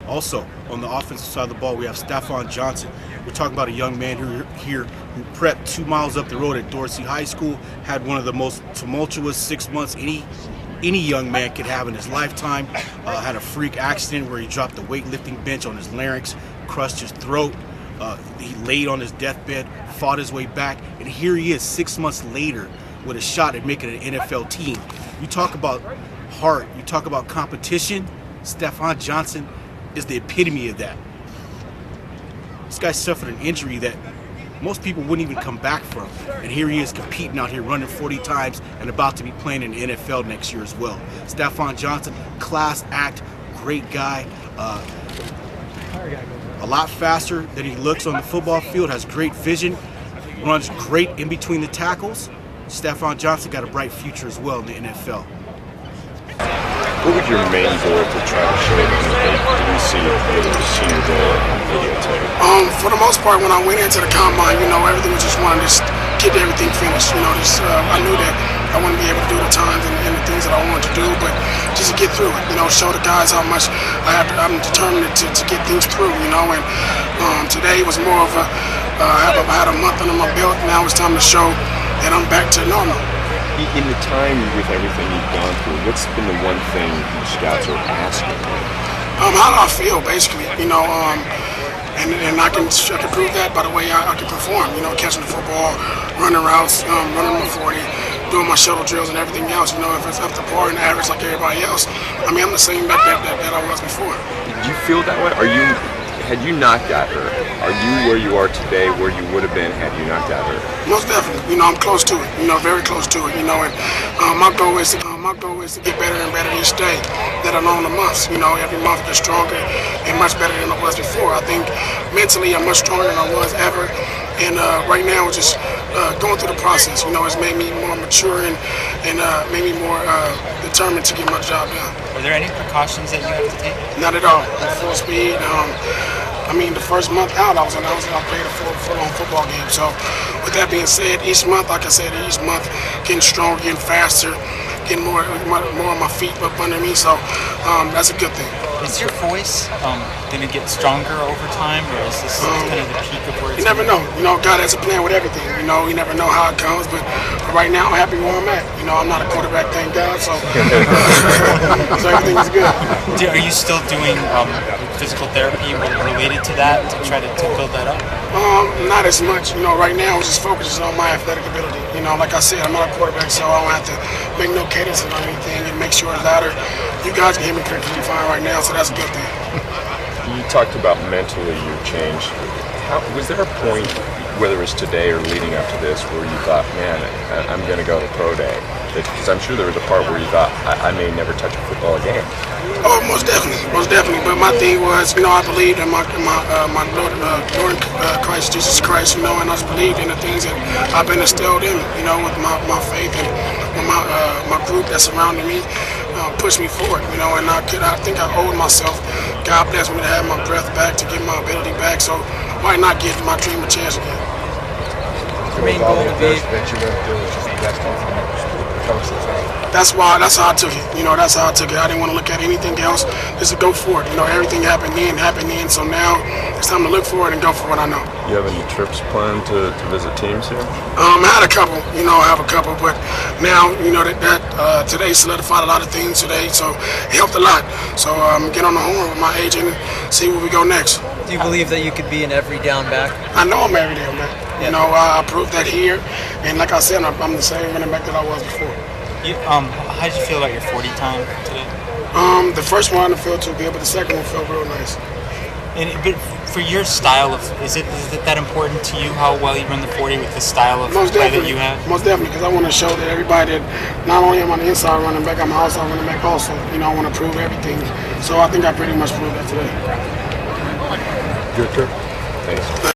Also, on the offensive side of the ball, we have Stafon Johnson. We're talking about a young man who prepped 2 miles up the road at Dorsey High School, had one of the most tumultuous 6 months any young man could have in his lifetime. Had a freak accident where he dropped the weightlifting bench on his larynx, crushed his throat. He laid on his deathbed, fought his way back, and here he is 6 months later with a shot at making an NFL team. You talk about heart, you talk about competition. Stafon Johnson is the epitome of that. This guy suffered an injury that most people wouldn't even come back from, and here he is competing out here, running 40 times and about to be playing in the NFL next year as well. Stafon Johnson, class act, great guy, a lot faster than he looks on the football field, has great vision, runs great in between the tackles. Stafon Johnson got a bright future as well in the NFL. What would your main goal to try to show them that they didn't see your senior goal on videotape? For the most part, when I went into the combine, everything was just wanting to just get everything finished. I knew that I wouldn't be able to do the times and the things that I wanted to do, but just to get through it, show the guys how much I'm determined to get things through, and today was more of I had a month under my belt. Now it's time to show that I'm back to normal. In the time with everything you've gone through, what's been the one thing the scouts are asking? How do I feel, basically, and I can prove that by the way I can perform, catching the football, running routes, running my 40, doing my shuttle drills and everything else, if it's up to par and average like everybody else, I'm the same back that I was before. Do you feel that way? Had you not got hurt, are you where you are today where you would have been had you not got hurt? Most definitely. I'm close to it. Very close to it. And my goal is to get better and better each day that I'm on the months. Every month get stronger and much better than I was before. I think mentally I'm much stronger than I was ever. And right now, just going through the process, it's made me more mature and made me more determined to get my job done. Were there any precautions that you had to take? Not at all. At full speed. The first month out, I played a full-on football game. So, with that being said, each month, like I said, getting stronger, getting faster, getting more of my feet up under me. So, that's a good thing. Is your voice going to get stronger over time, or is this kind of the peak of where it's You never know. God has a plan with everything. You never know how it comes, but right now I'm happy where I'm at. I'm not a quarterback, thank God, so, so everything is good. Are you still doing physical therapy related to that to try to build that up? Not as much. Right now it just focuses on my athletic ability. Like I said, I'm not a quarterback, so I don't have to make no cadences on anything and make sure it's louder. You guys can hear me perfectly fine right now, so that's a good thing. You talked about mentally your change. Was there a point, whether it's today or leading up to this, where you thought, man, I'm going to go to pro day? Because I'm sure there was a part where you thought, I may never touch a football again. Oh, most definitely. But my thing was, I believed in my Lord and Christ, Jesus Christ, and I just believed in the things that I've been instilled in me, with my faith and with my group that surrounded me, pushed me forward, and I think I owed myself. God blessed me to have my breath back, to get my ability back, so why not give my dream a chance again? Your main goal to be That's how I took it. That's how I took it. I didn't want to look at anything else. Just to go for it. Everything happened then. So now it's time to look for it and go for what I know. You have any trips planned to visit teams here? I had a couple. I have a couple, but now that today solidified a lot of things today, so it helped a lot. So get on the horn with my agent and see where we go next. Do you believe that you could be an every down back? I know I'm every down back. Yeah. I proved that here, and like I said, I'm the same running back that I was before. How did you feel about your 40 time today? The first one I felt too good, but the second one felt real nice. But for your style of, is it that important to you how well you run the 40 with the style of play that you have? Most definitely, because I want to show that everybody that not only am I the inside running back, I'm an outside running back also. I want to prove everything. So I think I pretty much proved that today. Good trip. Thanks.